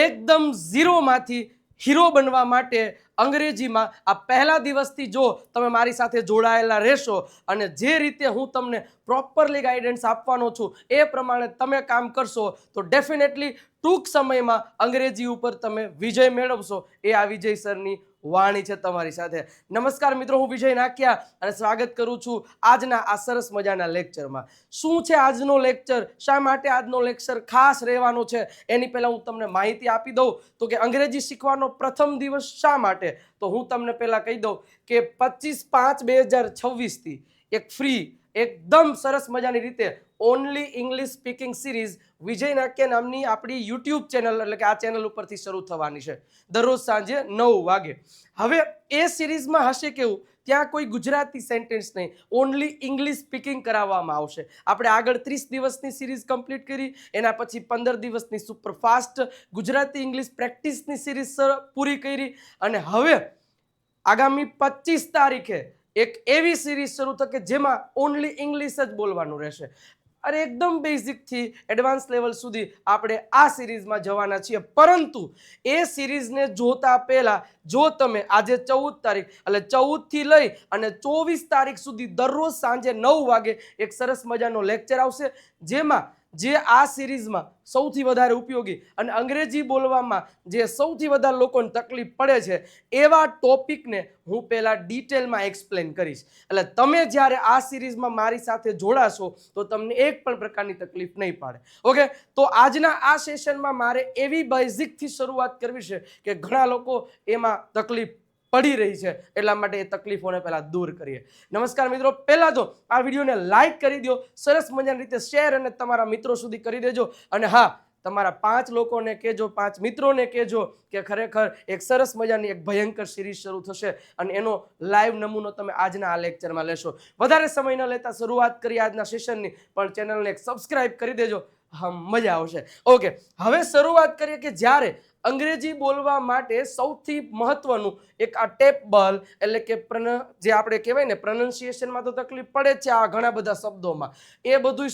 એકદમ ઝીરોમાંથી હીરો બનવા માટે અંગ્રેજીમાં આ પહેલા દિવસથી જો તમે મારી સાથે જોડાયેલા રહેશો અને જે રીતે હું તમને પ્રોપરલી ગાઈડન્સ આપવાનો છું એ પ્રમાણે તમે કામ કરશો તો ડેફિનેટલી ટૂંક સમયમાં અંગ્રેજી ઉપર તમે વિજય મેળવશો. એ આ વિજય સરની વાણી છે તમારી સાથે. નમસ્કાર મિત્રો, હું વિજય નાકિયા અને સ્વાગત કરું છું આજના આ સરસ મજાના લેક્ચરમાં. શું છે આજનો લેક્ચર, શા માટે આજનો લેક્ચર ખાસ રહેવાનો છે એની પહેલા હું તમને માહિતી આપી દઉં. તો કે અંગ્રેજી શીખવાનો પ્રથમ દિવસ શા માટે, તો હું તમને પહેલા કહી દઉં કે 25/5/2026 થી એક ફ્રી એકદમ સરસ મજાની રીતે ઓનલી ઇંગ્લિશ સ્પીકિંગ સિરીઝ વિજય નાક્ય નામની આપણી યુટ્યુબ ચેનલ એટલે કે આ ચેનલ ઉપરથી શરૂ થવાની છે દરરોજ સાંજે 9 વાગે. હવે એ સિરીઝમાં હશે કેવું, ત્યાં કોઈ ગુજરાતી સેન્ટેન્સ નહીં, ઓનલી ઇંગ્લિશ સ્પીકિંગ કરાવવામાં આવશે. આપણે આગળ 30 દિવસની સિરીઝ કમ્પ્લીટ કરી, એના પછી 15 દિવસની સુપરફાસ્ટ ગુજરાતી ઇંગ્લિશ પ્રેક્ટિસની સિરીઝ પૂરી કરી અને હવે આગામી 25 તારીખે એક એવી સિરીઝ શરૂ થશે જેમાં ઓનલી ઇંગ્લિશ જ બોલવાનું રહેશે. અરે એકદમ બેઝિકથી એડવાન્સ લેવલ સુધી આપણે આ સિરીઝમાં જવાના છીએ. પરંતુ એ સિરીઝને જોતા પહેલા જો તમે આજે 14 તારીખ એટલે 14 થી લઈ અને 24 તારીખ સુધી દરરોજ સાંજે 9 વાગે એક સરસ મજાનો લેક્ચર આવશે જેમાં જે આ સિરીઝમાં સૌથી વધારે ઉપયોગી અને અંગ્રેજી બોલવામાં જે સૌથી વધારે લોકોને તકલીફ પડે છે એવા ટોપિકને હું પહેલા ડિટેલમાં એક્સપ્લેન કરીશ. એટલે તમે જ્યારે આ સિરીઝમાં મારી સાથે જોડાશો તો તમને એક પણ પ્રકારની તકલીફ નહીં પડે. ઓકે, તો આજના આ સેશનમાં મારે એવી બેઝિકથી શરૂઆત કરવી છે કે ઘણા લોકો એમાં તકલીફ પડી રહી છે, એટલા માટે એ તકલીફોને પહેલા દૂર કરીએ. નમસ્કાર મિત્રો, પહેલા તો આ વિડીયોને લાઈક કરી દો, સરસ મજાની રીતે શેર અને તમારા મિત્રો સુધી કરી દેજો. અને હા, તમારા 5 લોકોને કહેજો, 5 મિત્રોને કહેજો કે ખરેખર એક સરસ મજાની એક ભયંકર સિરીઝ શરૂ થશે અને એનો લાઈવ નમૂનો તમે આજના આ લેક્ચરમાં લેશો. વધારે સમય ન લેતા શરૂઆત કરી આજના સેશનની, પણ ચેનલને એક સબસ્ક્રાઇબ કરી દેજો, હા મજા આવશે. ઓકે, હવે શરૂઆત કરીએ કે જ્યારે અંગ્રેજી બોલવા માટે સૌથી મહત્વનું એક આ ટેબલ એટલે કે જે આપણે કહેવાય ને પ્રોનાઉન્સિએશનમાં તો તકલીફ પડે છે આ ઘણા બધા શબ્દોમાં, એ બધું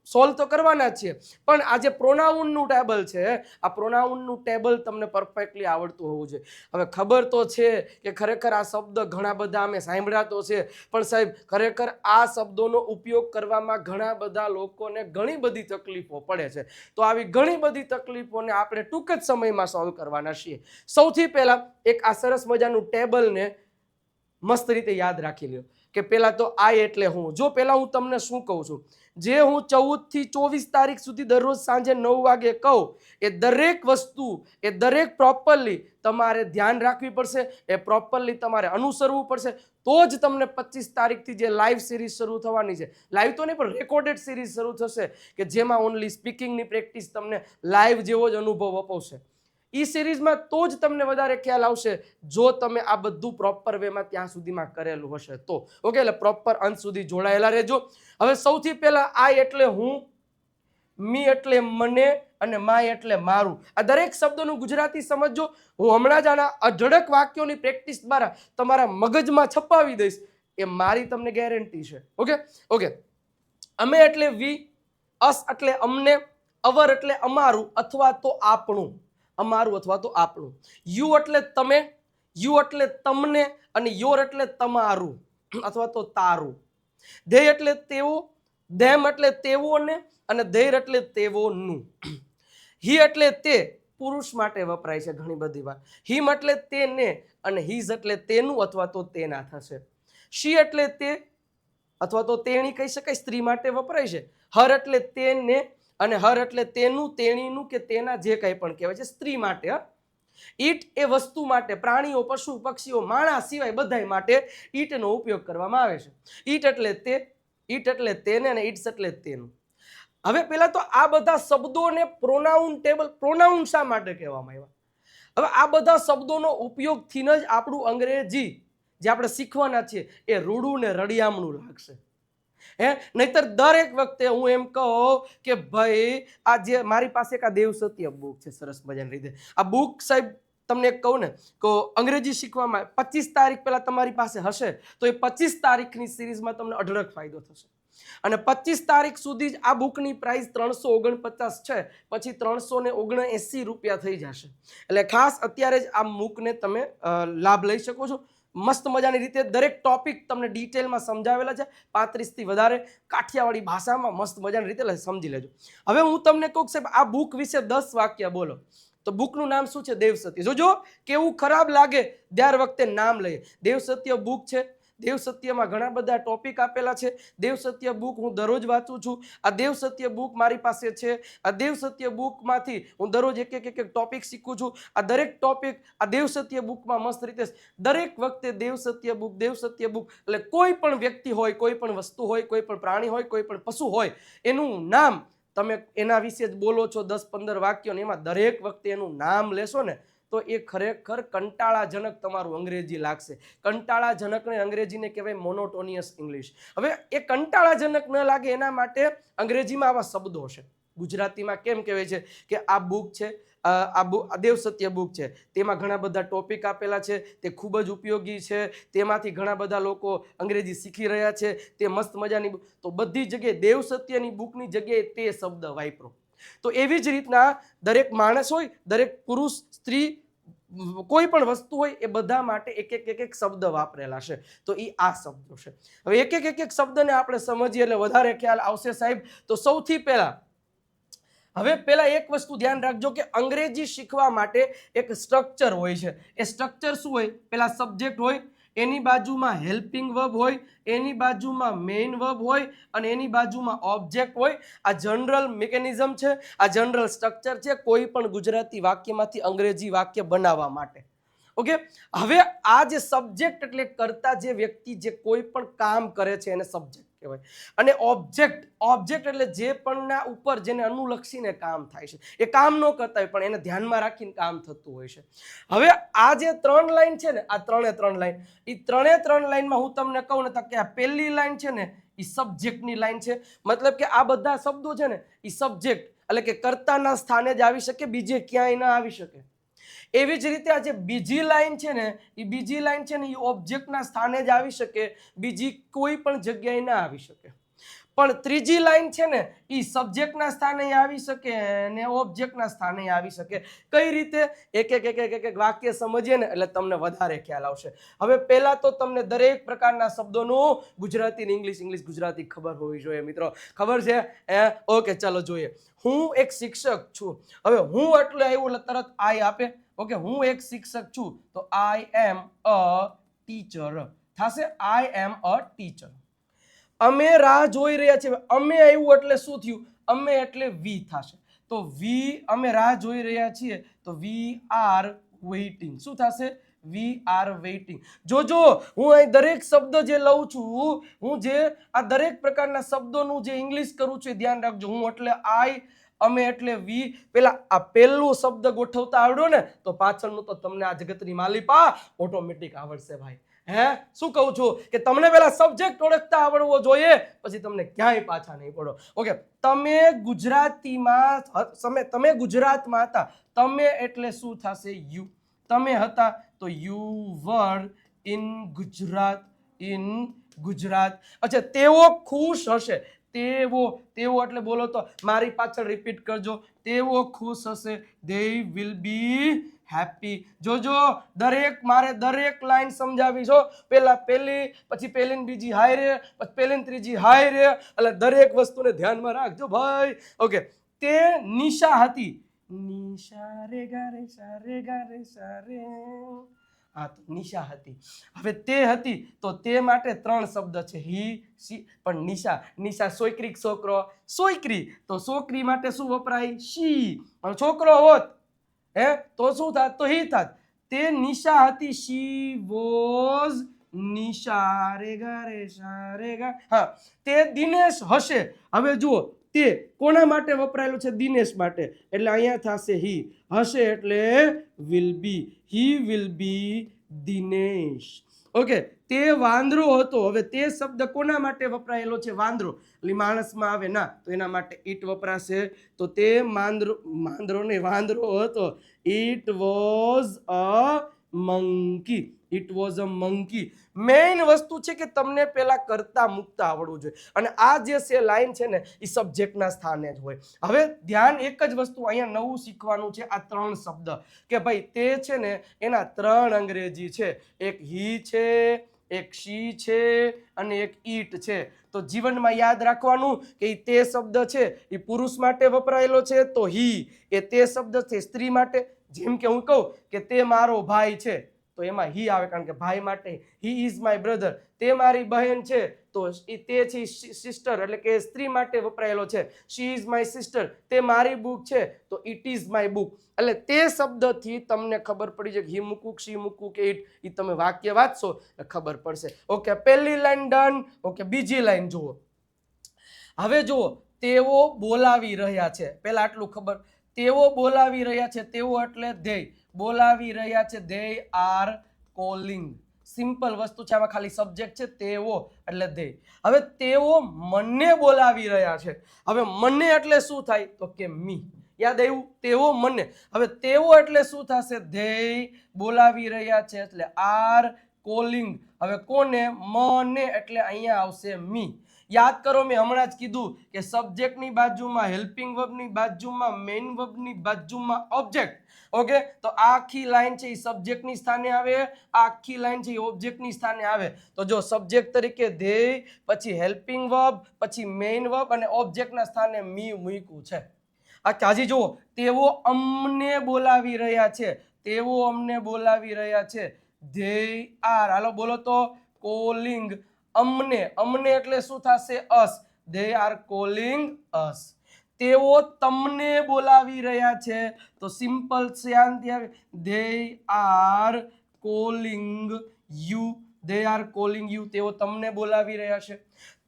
સોલ્વ તો કરવાના જ છીએ, પણ આ જે પ્રોનાઉનનું ટેબલ છે આ પ્રોનાઉનનું ટેબલ તમને પરફેક્ટલી આવડતું હોવું જોઈએ. હવે ખબર તો છે કે ખરેખર આ શબ્દ ઘણા બધા અમે સાંભળ્યા તો છે, પણ સાહેબ ખરેખર આ શબ્દોનો ઉપયોગ કરવામાં ઘણા બધા લોકોને ઘણી બધી તકલીફો પડે છે. તો આવી ઘણી બધી તકલીફોને આપણે ટૂંક જ સમયમાં સોલ્વ કરવાના છીએ. સૌથી પહેલા એક આ સરસ મજાનું ટેબલને મસ્ત રીતે યાદ રાખી લ્યો કે પહેલા તો આઈ એટલે હું. જો પહેલા હું તમને શું કહું છું, જે હું 14 થી 24 તારીખ સુધી દરરોજ સાંજે 9 વાગે કહું એ દરેક વસ્તુ એ દરેક પ્રોપરલી તમારે ધ્યાન રાખવી પડશે, એ પ્રોપરલી તમારે અનુસરવું પડશે. તો જ તમને 25 તારીખથી જે લાઈવ સિરીઝ શરૂ થવાની છે, લાઈવ તો નહીં પણ રેકોર્ડેડ સિરીઝ શરૂ થશે કે જેમાં ઓનલી સ્પીકિંગની પ્રેક્ટિસ તમને લાઈવ જેવો જ અનુભવ અપાવશે. એ સિરીઝમાં તો જ તમને વધારે ખ્યાલ આવશે જો તમે આ બધું પ્રોપર વેમાં ત્યાં સુધીમાં કરેલું હશે તો. ઓકે, એટલે પ્રોપર અંત સુધી જોડાયેલા રહેજો. હવે સૌથી પહેલા આઈ એટલે હું, મી એટલે મને અને માય એટલે મારું. આ દરેક શબ્દોનું ગુજરાતી સમજજો. હું હમણાં જ આના અઢળક વાક્યોની પ્રેક્ટિસ દ્વારા તમારા મગજમાં છપાવી દઈશ, એ મારી તમને ગેરંટી છે. ઓકે ઓકે, અમે એટલે વી, અસ એટલે અમને, અવર એટલે અમારું અથવા તો આપણું, અમારું અથવા તો આપણું, યુ એટલે તમે, યુ એટલે તમને અને યોર એટલે તમારું અથવા તો તારું, ધે એટલે તેઓ, ધેમ એટલે તેઓને અને ધેર એટલે તેઓનું, હી એટલે તે પુરુષ માટે વપરાય છે ઘણી બધી વાર, હિમ એટલે તેને અને હિઝ એટલે તેનું અથવા તો તેના થશે, શી એટલે તે અથવા તો તેણી કહી શકાય, સ્ત્રી માટે વપરાય છે, હર એટલે તેને અને હર એટલે તેનું, તેણીનું કે તેના જે કંઈ પણ કહેવાય છે સ્ત્રી માટે. ઈટ એ વસ્તુ માટે, પ્રાણીઓ, પશુ, પક્ષીઓ, માણસ સિવાય બધાય માટે ઈટનો ઉપયોગ કરવામાં આવે છે. ઈટ એટલે તે, ઈટ એટલે તેને અને ઈટ્સ એટલે તેનું. હવે પહેલા તો આ બધા શબ્દોને પ્રોનાઉન ટેબલ, પ્રોનાઉન શા માટે કહેવામાં આવ્યા? હવે આ બધા શબ્દોનો ઉપયોગથી જ આપણું અંગ્રેજી જે આપણે શીખવાના છીએ એ રૂડું ને રડિયામણું લાગશે. નહીતર દરેક વખતે હું એમ કહું કે ભાઈ આ જે મારી પાસે એક આ દેવ સત્ય બુક છે સરસ મજાની રીતે, આ બુક સાહેબ તમને એક કહું ને કે અંગ્રેજી શીખવામાં 25 તારીખ પહેલા તમારી પાસે હશે તો એ 25 તારીખની સિરીઝમાં તમને અઢળક ફાયદો થશે. અને 25 તારીખ સુધી જ આ બુકની પ્રાઇસ 349 છે, પછી 379 રૂપિયા થઈ જશે. એટલે ખાસ અત્યારે જ આ બુકને તમે લાભ લઈ શકો છો. મસ્ત મજાની રીતે દરેક ટોપિક તમને ડિટેલમાં સમજાવેલા છે, 35 થી વધારે કાઠિયાવાડી ભાષામાં મસ્ત મજાની રીતે સમજી લેજો. હવે હું તમને કહું સાહેબ આ બુક વિશે 10 વાક્ય બોલો, તો બુકનું નામ શું છે? દેવસત્ય. જોજો કેવું ખરાબ લાગે દર વખતે નામ લઈએ. દેવસત્ય બુક છે. દેવસત્યમાં ઘણા બધા ટોપિક આપેલા છે. દેવસત્ય બુક હું દરરોજ વાંચું છું. આ દેવસત્ય બુક મારી પાસે છે. આ દેવસત્ય બુકમાંથી હું દરરોજ એક ટોપિક શીખું છું. આ દરેક ટોપિક આ દેવસત્ય બુકમાં મસ્ત રીતે દરેક વખતે દેવસત્ય બુક એટલે કોઈ પણ વ્યક્તિ હોય, કોઈ પણ વસ્તુ હોય, કોઈ પણ પ્રાણી હોય, કોઈ પણ પશુ હોય, એનું નામ તમે એના વિશે જ બોલો છો 10-15 વાક્યો ને એમાં દરેક વખતે એનું નામ લેશો ને તો એ ખરેખર કંટાળાજનક તમારું અંગ્રેજી લાગશે. કંટાળાજનકને અંગ્રેજીને કહેવાય મોનોટોનિયસ ઇંગ્લિશ. હવે એ કંટાળાજનક ન લાગે એના માટે અંગ્રેજીમાં આવા શબ્દો છે. ગુજરાતીમાં કેમ કહેવાય છે કે આ બુક છે, આ દેવસત્ય બુક છે, તેમાં ઘણા બધા ટોપિક આપેલા છે, તે ખૂબ જ ઉપયોગી છે, તેમાંથી ઘણા બધા લોકો અંગ્રેજી શીખી રહ્યા છે, તે મસ્ત મજાની. તો બધી જગ્યાએ દેવસત્યની બુકની જગ્યાએ તે શબ્દ વાપરો. તો એવી જ રીતના દરેક માણસ હોય, દરેક પુરુષ, સ્ત્રી, કોઈ પણ વસ્તુ હોય, એ બધા માટે એક શબ્દ વાપરેલા છે. તો એ આ શબ્દો છે. હવે એક શબ્દને આપણે સમજીએ એટલે વધારે ખ્યાલ આવશે સાહેબ. તો સૌથી પહેલા એક વસ્તુ ધ્યાન રાખજો કે અંગ્રેજી શીખવા માટે એક સ્ટ્રક્ચર હોય છે. એ સ્ટ્રક્ચર શું હોય? પહેલા સબ્જેક્ટ હોય, એની બાજુમાં હેલ્પિંગ વર્બ હોય, એની બાજુમાં મેઇન વર્બ હોય અને એની બાજુમાં ઓબ્જેક્ટ હોય. આ જનરલ મિકેનિઝમ છે, આ જનરલ સ્ટ્રક્ચર છે કોઈ પણ ગુજરાતી વાક્યમાંથી અંગ્રેજી વાક્ય બનાવવા માટે. ઓકે, હવે આ જે સબ્જેક્ટ એટલે કરતા જે વ્યક્તિ જે કોઈ પણ કામ કરે છે એને સબ્જેક્ટ કહેવાય. અને ઓબ્જેક્ટ એટલે જે પણના ઉપર જેને અનુલક્ષીને કામ થાય છે, એ કામ ન કરતા હોય પણ એને ધ્યાનમાં રાખીને કામ થતું હોય છે. હવે આ જે 3 લાઈન છે ને, આ 3 લાઈન, એ 3 લાઈનમાં હું તમને કહું ને તો કે આ પહેલી લાઈન છે ને એ સબ્જેક્ટની લાઈન છે. મતલબ કે આ બધા શબ્દો છે ને એ સબ્જેક્ટ એટલે કે કર્તાના સ્થાને જ આવી શકે, બીજે ક્યાંય ના આવી શકે. એવી જ રીતે આ જે બીજી લાઈન છે ને એ ઓબ્જેક્ટના સ્થાને જ આવી શકે, બીજી કોઈ પણ જગ્યાએ ના આવી શકે. પણ ત્રીજી લાઈન છે ને એ સબ્જેક્ટના સ્થાને આવી શકે અને ઓબ્જેક્ટના સ્થાને આવી શકે. કઈ રીતે? એક વાક્ય સમજીએ ને એટલે તમને વધારે ખ્યાલ આવશે. હવે પહેલા તો તમને દરેક પ્રકારના શબ્દોનું ગુજરાતી ને ઇંગ્લિશ ગુજરાતી ખબર હોવી જોઈએ મિત્રો. ખબર છે? ઓકે, ચાલો જોઈએ. હું એક શિક્ષક છું. હવે હું એટલે આવ્યું એટલે તરત આઈ આપે. ઓકે, હું એક શિક્ષક છું તો આઈ એમ અ ટીચર થશે. આઈ એમ અ ટીચર. અમે રાહ જોઈ રહ્યા છીએ. અમે આવ્યું એટલે શું થયું? અમે એટલે વી થશે. તો વી, અમે રાહ જોઈ રહ્યા છીએ તો વી આર વેઇટિંગ. શું થશે? We are waiting. જોજો હું અહીં દરેક શબ્દ જે લઉં છું, હું જે આ દરેક પ્રકારના શબ્દોનું જે ઇંગ્લિશ કરું છું એ ધ્યાન રાખજો. હું એટલે આઈ, અમે એટલે વી. પેલા આ પહેલું શબ્દ ગોઠવતા આવડ્યો ને તો પાછળનું તો તમને આ જગતની માલિપા ઓટોમેટિક આવડશે ભાઈ. શું કહું છું કે તમને પેલા સબ્જેક્ટ ઓળખતા આવડવો જોઈએ, પછી તમને ક્યાંય પાછા નહીં પડો. ઓકે, તમે ગુજરાતીમાં તમે ગુજરાતમાં હતા. તમે એટલે શું થશે? યુ. તમે હતા તો યુ વર ઇન ગુજરાત. અચ્છા, તેઓ ખુશ હશે. તેવો એટલે બોલો તો મારી પાછળ રિપીટ કરજો. તેઓ ખુશ હશે. They will be happy. જોજો મારે દરેક લાઈન સમજાવી છો. પહેલી પછી પહેલી બીજી હાય રે, પછી પહેલી ત્રીજી હાય રે. એટલે દરેક વસ્તુને ધ્યાનમાં રાખજો ભાઈ. ઓકે, તે નિશા હતી. નિશા રે ગા રે સા રે ગા રે સા રે. હા, તો નિશા હતી. હવે તે હતી તો તે માટે 3 શબ્દ છે. હી, સી. પણ નિશા સોયક્રી, છોકરો, સોયક્રી. તો છોકરી માટે શું વપરાય? શી. પણ છોકરો હોત તો શું થાત? તો હી થાત. તે નિશા હતી. શી વોઝ નિશા રે ગા રે સા રે ગા. હા, તે દિનેશ હશે. હવે જુઓ, તે કોના માટે વપરાયેલું છે? દિનેશ માટે. એટલે અહીંયા થશે હી. હશે એટલે will be. He will be Dinesh. Okay, તે વાંદરો હતો. હવે તે શબ્દ કોના માટે વપરાયેલો છે? વાંદરો. એટલે માણસમાં આવે ના તો એના માટે ઈટ વપરાશે. તો તે વાંદરો હતો. It was a monkey. It was a monkey. Main વસ્તુ છે કે તમને પહેલા કરતા મૂકતા આવડવું જોઈએ, અને આ જે છે લાઈન છે ને એ સબ્જેક્ટના સ્થાને જ હોય. હવે ધ્યાન એક જ વસ્તુ અહીંયા નવું શીખવાનું છે, આ 3 શબ્દ કે ભાઈ તે છે ને એના 3 અંગ્રેજી છે, એક હી છે, એક શી છે અને એક ઈટ છે. તો જીવનમાં યાદ રાખવાનું કે તે શબ્દ છે એ પુરુષ માટે વપરાયેલો છે, તો હી એ તે શબ્દ છે સ્ત્રી માટે. જેમ કે હું કહું કે તે મારો ભાઈ છે તો એમાં હી આવે, કારણ કે ભાઈ માટે હી ઇઝ માય બ્રધર. તે મારી બહેન છે તો તે છે સિસ્ટર, એટલે કે સ્ત્રી માટે વપરાયેલો છે. She is my sister. તે મારી બુક છે તો ઇટ ઇઝ માય બુક. એટલે તે શબ્દથી તમને ખબર પડી જાય કે હી મૂકું, શી મૂકું કે ઇટ, એ તમે વાક્ય વાંચશો ખબર પડશે. ઓકે, પહેલી લાઈન ડન. ઓકે, બીજી લાઈન જુઓ. હવે જુઓ, તેઓ બોલાવી રહ્યા છે. પહેલા આટલું ખબર, તેઓ બોલાવી રહ્યા છે. તેઓ એટલે ધ્યેય. બોલાવી રહ્યા છે, ધે આર કોલિંગ. સિમ્પલ વસ્તુ છે, આમાં ખાલી સબ્જેક્ટ છે, તેઓ એટલે ધ્યેય. હવે તેઓ મને બોલાવી રહ્યા છે. હવે મને એટલે શું થાય તો કે મી. યાદ આવ્યું? તેઓ મને. હવે તેઓ એટલે શું થશે? ધ્યેય. બોલાવી રહ્યા છે એટલે આર કોલિંગ. હવે કોને? મને, એટલે અહીંયા આવશે મી. યાદ કરો, મેં હમણાં જ કીધું કે સબ્જેક્ટની બાજુમાં હેલ્પિંગ વર્બની બાજુમાં મેઇન વર્બની બાજુમાં ઓબ્જેક્ટ. ઓકે, તો આ આખી લાઈન છે એ સબ્જેક્ટની સ્થાને આવે, આ આખી લાઈન છે એ ઓબ્જેક્ટની સ્થાને આવે. તો જો સબ્જેક્ટ તરીકે ધ્યેય, પછી હેલ્પિંગ વર્બ, પછી મેઇન વર્બ અને ઓબ્જેક્ટના સ્થાને મી મૂક્યું છે. આ હજી જુઓ, તેઓ અમને બોલાવી રહ્યા છે. તેઓ અમને બોલાવી રહ્યા છે. ધ્યેય આર. હાલો બોલો તો, કોલિંગ. અમને. અમને એટલે શું થશે? અસ. ધે આર કોલિંગ અસ. તેઓ તમને બોલાવી રહ્યા છે તો સિમ્પલ શાંતિ આવે, they are calling you. They are calling you. તેઓ તમને બોલાવી રહ્યા છે.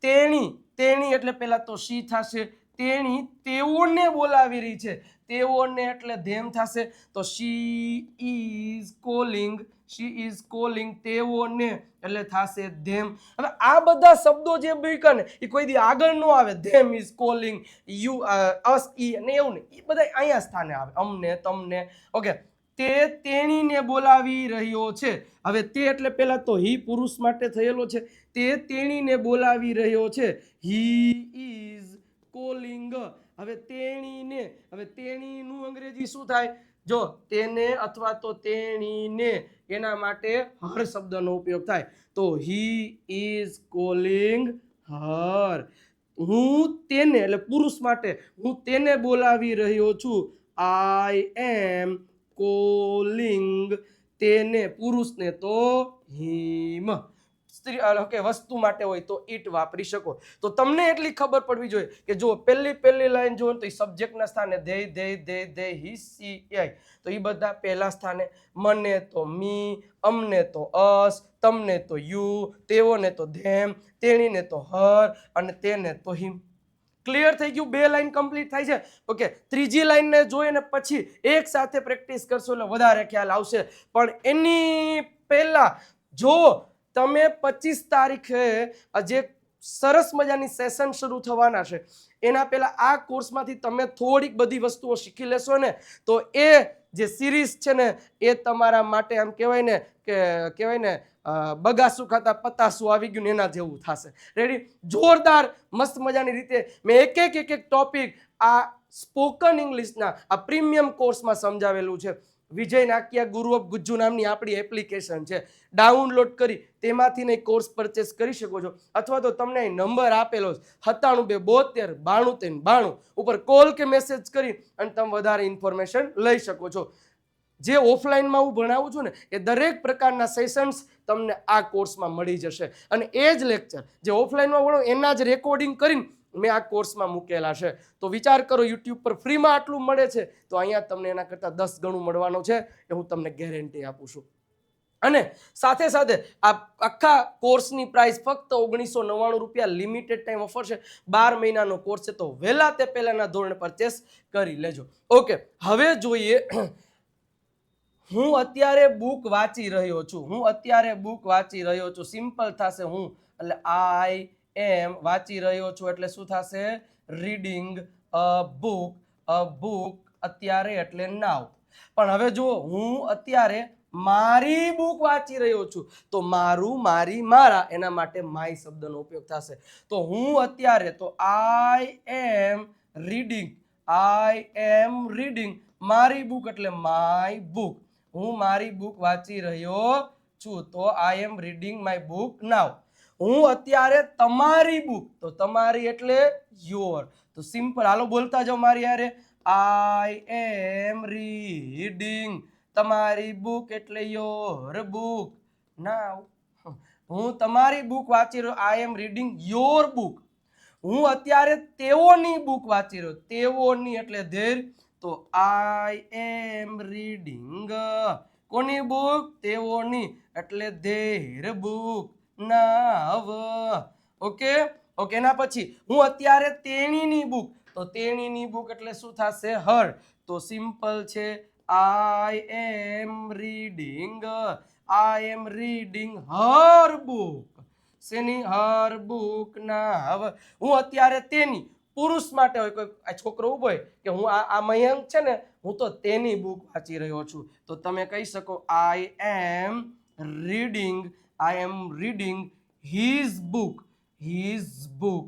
તેણી. તેણી એટલે પહેલા તો શી થશે. તેણી તેઓને બોલાવી રહી છે. તેઓને એટલે ધેમ થશે, તો she is calling. She is calling તેઓને એટલે થશે ધેમ. હવે આ બધા શબ્દો જે મૂક્યા ને એ કોઈ દી આગળ ન આવે. ધેમ ઇઝ કોલિંગ, યુ, અસ, ઈ ને એવું ને, એ બધા અહીંયા સ્થાને આવે. અમને, તમને. ઓકે, તે તેણીને બોલાવી રહ્યો છે. હવે તે એટલે પહેલા તો હી પુરુષ માટે થયેલો છે. તે તેણીને બોલાવી રહ્યો છે. He is calling. હવે તેણીને, હવે તેણીનું અંગ્રેજી શું થાય? જો તેને અથવા તો તેણીને, એના માટે હર શબ્દનો ઉપયોગ થાય. તો હી ઇઝ કોલિંગ હર. હું તેને, એટલે પુરુષ માટે, હું તેને બોલાવી રહ્યો છું. આઈ એમ કોલિંગ તેને. પુરુષને તો હિમ. સ્ત્રી કે વસ્તુ માટે હોય તો ઇટ વાપરી શકો. તો તમને એટલી ખબર પડવી જોઈએ કે જો પહેલી લાઈન જો તો એ સબ્જેક્ટના સ્થાને they they they they he C I, તો એ બધા પહેલા સ્થાને. મને તો મી, અમને તો અસ, તમને તો યુ, તેઓને તો ધેમ, તેણીને તો હર અને તેને તો હિમ. ક્લિયર થઈ ગયું? 2 લાઈન કમ્પ્લીટ થાય છે. ઓકે, ત્રીજી લાઈનને જોઈને પછી એક સાથે પ્રેક્ટિસ કરશો એટલે વધારે ખ્યાલ આવશે. પણ એની પહેલા જો તમે 25 તારીખે જે સરસ મજાની સેશન શરૂ થવાના છે એના પહેલા આ કોર્સમાંથી તમે થોડીક બધી વસ્તુઓ શીખી લેશો ને, તો એ જે સિરીઝ છે ને એ તમારા માટે આમ કહેવાય ને બગાસું ખાતા પતાસું આવી ગયું ને એના જેવું થશે. રેડી? જોરદાર મસ્ત મજાની રીતે મેં એક ટોપિક આ સ્પોકન ઇંગ્લિશના આ પ્રીમિયમ કોર્સમાં સમજાવેલું છે. વિજય નાકિયા ગુરુ ઓફ ગુજ્જુ નામની આપણી એપ્લિકેશન છે. ડાઉનલોડ કરી તેમાંથી ને કોર્સ પરચેસ કરી શકો છો, અથવા તો તમને અહીં નંબર આપેલો છે 97 272 93 92 ઉપર કોલ કે મેસેજ કરી અને તમે વધારે ઇન્ફોર્મેશન લઈ શકો છો. જે ઓફલાઈનમાં હું ભણાવું છું ને એ દરેક પ્રકારના સેશન્સ તમને આ કોર્સમાં મળી જશે, અને એ જ લેક્ચર જે ઓફલાઈનમાં ભણો એના જ રેકોર્ડિંગ કરીને મેં આ કોર્સમાં મૂકેલા છે. તો વિચાર કરો, યુટ્યુબ પર ફ્રીમાં આટલું મળે છે તો અહીંયા તમને એના કરતાં 10 ગણું મળવાનું છે, એ હું તમને ગેરંટી આપું છું. અને સાથે સાથે આ આખા કોર્સની પ્રાઇસ ફક્ત 1999 રૂપિયા. લિમિટેડ ટાઈમ ઓફર છે, 12 મહિનાનો કોર્સ છે, તો વહેલા તે પહેલાના ધોરણે પરચેસ કરી લેજો. ઓકે, હવે જોઈએ. હું અત્યારે બુક વાંચી રહ્યો છું. હું અત્યારે બુક વાંચી રહ્યો છું. સિમ્પલ થશે હું, એટલે આઈ એમ. વાંચી રહ્યો છું એટલે શું થશે? Reading a book. A book અત્યારે એટલે નાવ. પણ હવે જો હું અત્યારે મારી બુક વાંચી રહ્યો છું તો મારું, મારી, મારા એના માટે માય શબ્દનો ઉપયોગ થશે. તો હું અત્યારે તો આઈ એમ રીડિંગ મારી બુક એટલે માય બુક. હું મારી બુક વાંચી રહ્યો છું તો આઈ એમ રીડિંગ માય બુક નાઉ. હું અત્યારે તમારી બુક તો તમારી એટલે યોર. તો સિમ્પલ, હાલો બોલતા જાઓ મારી યારે. આઈ એમ રીડિંગ તમારી બુક એટલે યોર બુક નાઉ. હું તમારી બુક વાંચી રહ્યો, આઈ એમ રીડિંગ યોર બુક. હું અત્યારે તેઓની બુક વાંચી રહ્યો, તેઓની એટલે ધેર. તો આઈ એમ રીડિંગ કોની બુક? તેઓની એટલે there book now. Okay okay. એના પછી હું અત્યારે તેણીની બુક તો તેણીની બુક એટલે શું થશે? હર. તો સિમ્પલ છે, આઈ એમ રીડિંગ હર બુક. શેની? હર બુક નાવ. હું અત્યારે તેની, પુરુષ માટે હોય, કોઈ છોકરો ઉભો હોય કે હું આ મયંક છે ને, હું તો તેની બુક વાંચી રહ્યો છું, તો તમે કહી શકો આઈ એમ રીડિંગ હિઝ બુક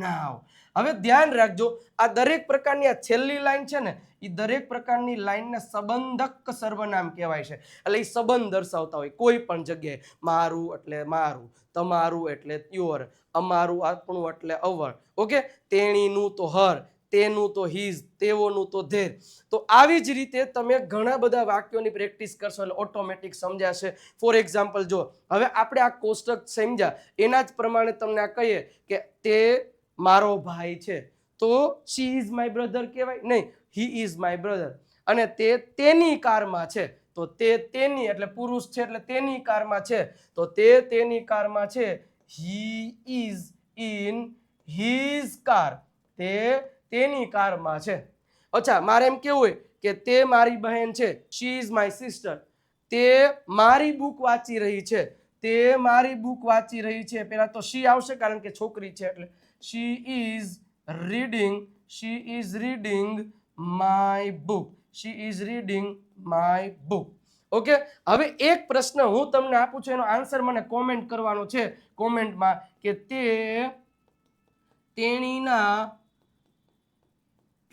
નાવ. હવે ધ્યાન રાખજો, આ દરેક પ્રકારની આ છેલ્લી લાઈન છે ને, એ દરેક પ્રકારની લાઈનને સંબંધક સર્વનામ કહેવાય છે. એટલે એ સંબંધ દર્શાવતા હોય કોઈ પણ જગ્યાએ. મારું એટલે મારું, તમારું એટલે યોર, અમારું આપણું એટલે અવર. ઓકે. તેણીનું તો હર, તેનું તો હિઝ, તેઓનું તો ધેર. તો આવી જ રીતે તમે ઘણા બધા વાક્યોની પ્રેક્ટિસ કરશો એટલે ઓટોમેટિક સમજાશે. ફોર એક્ઝામ્પલ, જો હવે આપણે આ કોષ્ટક સમજ્યા એના જ પ્રમાણે તમને આ કહીએ કે તે મારો ભાઈ છે તો શી ઇઝ માય બ્રધર કહેવાય નહીં, હી ઇઝ માય બ્રધર. અને તે તેની કારમાં છે તો તે તેની એટલે પુરુષ છે એટલે તેની કારમાં છે તો તે તેની કારમાં છે. He is in his car, તે તેની કારમાં છે. અચ્છા, મારે એમ કેવું હોય કે તે મારી બહેન છે, શી ઇઝ માય સિસ્ટર. તે મારી બુક વાંચી રહી છે, તે મારી બુક વાંચી રહી છે. પહેલા તો શી આવશે કારણ કે છોકરી છે એટલે she is reading my book. She is reading my book. Okay. હવે એક પ્રશ્ન હું તમને આપું છું, એનો આન્સર મને કોમેન્ટ કરવાનો છે કોમેન્ટમાં કે તે તેણીના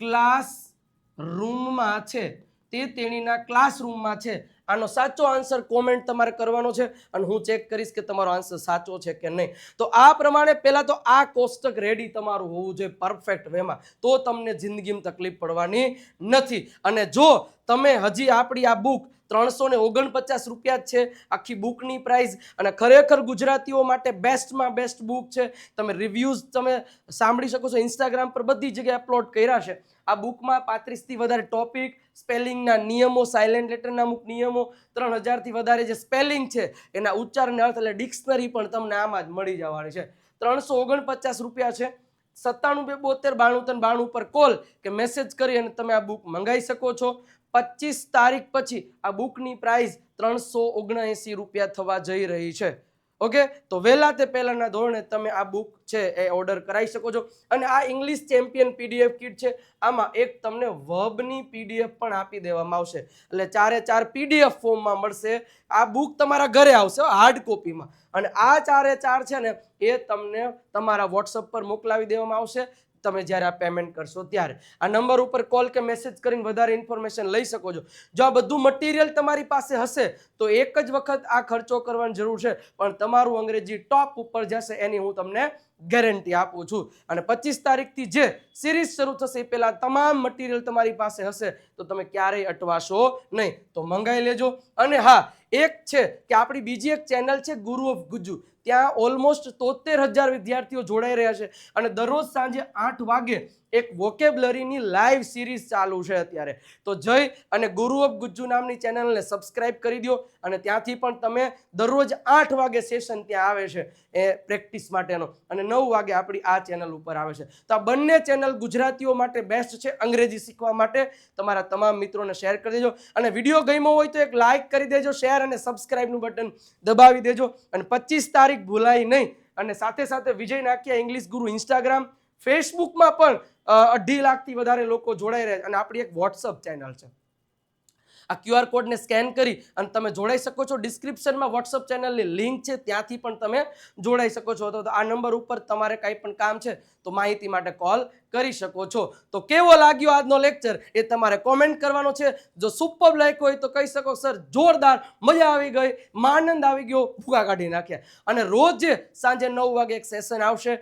ક્લાસરૂમમાં છે. તે તેણીના ક્લાસરૂમમાં છે. આનો સાચો આન્સર કોમેન્ટ તમારે કરવાનો છે અને હું ચેક કરીશ કે તમારો આન્સર સાચો છે કે નહીં. તો આ પ્રમાણે પહેલા તો આ કોષ્ટક રેડી તમારું હોવું જોઈએ પરફેક્ટ વેમાં, તો તમને જિંદગીમાં તકલીફ પડવાની નથી. અને જો તમે હજી આપણી આ બુક 349 રૂપિયા જ છે આખી બુકની પ્રાઇસ, અને ખરેખર ગુજરાતીઓ માટે બેસ્ટમાં બેસ્ટ બુક છે. તમે રિવ્યૂઝ તમે સાંભળી શકો છો, ઇન્સ્ટાગ્રામ પર બધી જગ્યાએ અપલોડ કર્યા છે. આ બુકમાં 35 થી વધારે ટોપિક, સ્પેલિંગના નિયમો, સાયલેન્ટ લેટરના અમુક નિયમો, 3000 થી વધારે જે સ્પેલિંગ છે એના ઉચ્ચારણ અર્થ એટલે ડિક્શનરી પણ તમને આમાં જ મળી જવાની છે. 349 રૂપિયા છે. 97 272 93 92 પર કોલ કે મેસેજ કરી અને તમે આ બુક મંગાવી શકો છો. 25 તારીખ પછી આ બુકની પ્રાઇસ 379 રૂપિયા થવા જઈ રહી છે. ઓકે. તો વહેલા તે પહેલાના ધોરણે તમે આ બુક છે એ ઓર્ડર કરાવી શકો છો. અને આ ઇંગ્લિશ ચેમ્પિયન પીડીએફ કિટ છે, આમાં એક તમને વર્બની પીડીએફ પણ આપી દેવામાં આવશે. એટલે 4 પીડીએફ ફોર્મમાં મળશે. આ બુક તમારા ઘરે આવશે હાર્ડ કોપીમાં, અને આ 4 છે ને એ તમને તમારા વોટ્સઅપ પર મોકલાવી દેવામાં આવશે તમે જ્યારે આ પેમેન્ટ કરશો ત્યારે. આ નંબર ઉપર કોલ કે મેસેજ કરીને વધારે ઇન્ફોર્મેશન લઈ શકો છો. જો આ બધું મટીરિયલ તમારી પાસે હશે તો એક જ વખત આ ખર્ચો કરવાની જરૂર છે, પણ તમારું અંગ્રેજી ટોપ ઉપર જશે એની હું તમને ગેરંટી આપું છું. અને 25 તારીખથી જે સિરીઝ શરૂ થશે એ પહેલા તમામ મટીરિયલ તમારી પાસે હશે તો તમે ક્યારેય અટવાશો નહીં. તો મંગાઈ લેજો. અને હા, એક છે કે આપણી બીજી એક ચેનલ છે ગુરુ ઓફ ગુજ્જુ, ત્યાં ઓલમોસ્ટ 73,000 વિદ્યાર્થીઓ જોડાઈ રહ્યા છે અને દરરોજ સાંજે 8 વાગે એક વોકેબ્લરીની લાઈવ સિરીઝ ચાલુ છે અત્યારે. તો જઈ અને ગુરુ ઓફ ગુજ્જુ નામની ચેનલને સબસ્ક્રાઇબ કરી દો, અને ત્યાંથી પણ તમે દરરોજ 8 વાગે સેશન ત્યાં આવે છે એ પ્રેક્ટિસ માટેનો, અને 9 વાગે આપણી આ ચેનલ ઉપર આવે છે. તો આ બંને ચેનલ ગુજરાતીઓ માટે બેસ્ટ છે અંગ્રેજી શીખવા માટે. તમારા તમામ મિત્રોને શેર કરી દેજો, અને વિડીયો ગમ્યો હોય તો એક લાઇક કરી દેજો, શેર અને સબસ્ક્રાઇબનું બટન દબાવી દેજો. અને 25 તારીખ ભૂલાય નહીં. અને સાથે સાથે વિજય નાકિયા ઇંગ્લિશ ગુરુ ઇન્સ્ટાગ્રામ, ફેસબુકમાં પણ 2.5 લાખથી વધારે લોકો જોડાઈ રહ્યા છે, અને આપણી એક વોટ્સઅપ ચેનલ છે. આ QR કોડને સ્કેન કરી અને તમે જોડાઈ શકો છો. ડિસ્ક્રિપ્શનમાં વોટ્સઅપ ચેનલની લિંક છે, ત્યાંથી પણ તમે જોડાઈ શકો છો. તો આ નંબર ઉપર તમારે કાંઈ પણ કામ છે તો માહિતી માટે કોલ કરી શકો છો. તો કેવો લાગ્યો આજનો લેક્ચર એ તમારે કોમેન્ટ કરવાનો છે. જો સુપર લાગ્યો હોય તો કહી શકો સર જોરદાર, મજા આવી ગઈ, આનંદ આવી ગયો, ભૂગા કાઢી નાખ્યા. અને રોજ સાંજે 9 વાગે એક સેશન આવશે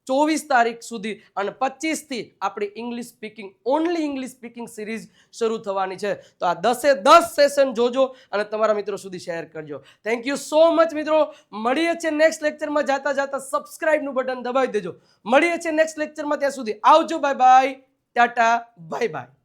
24 તારીખ સુધી, અને 25 થી આપણી English speaking, only English speaking series શરૂ થવાની છે. તો આ 10 સેશન જોજો અને તમારા મિત્રો સુધી શેર કરજો. થેન્ક યુ સો મચ મિત્રો. મળીએ છીએ નેક્સ્ટ લેક્ચરમાં. જાતા સબસ્ક્રાઇબનું બટન દબાવી દેજો. મળીએ છીએ નેક્સ્ટ લેક્ચરમાં. ત્યાં સુધી આવજો. Bye bye, Tata, bye bye.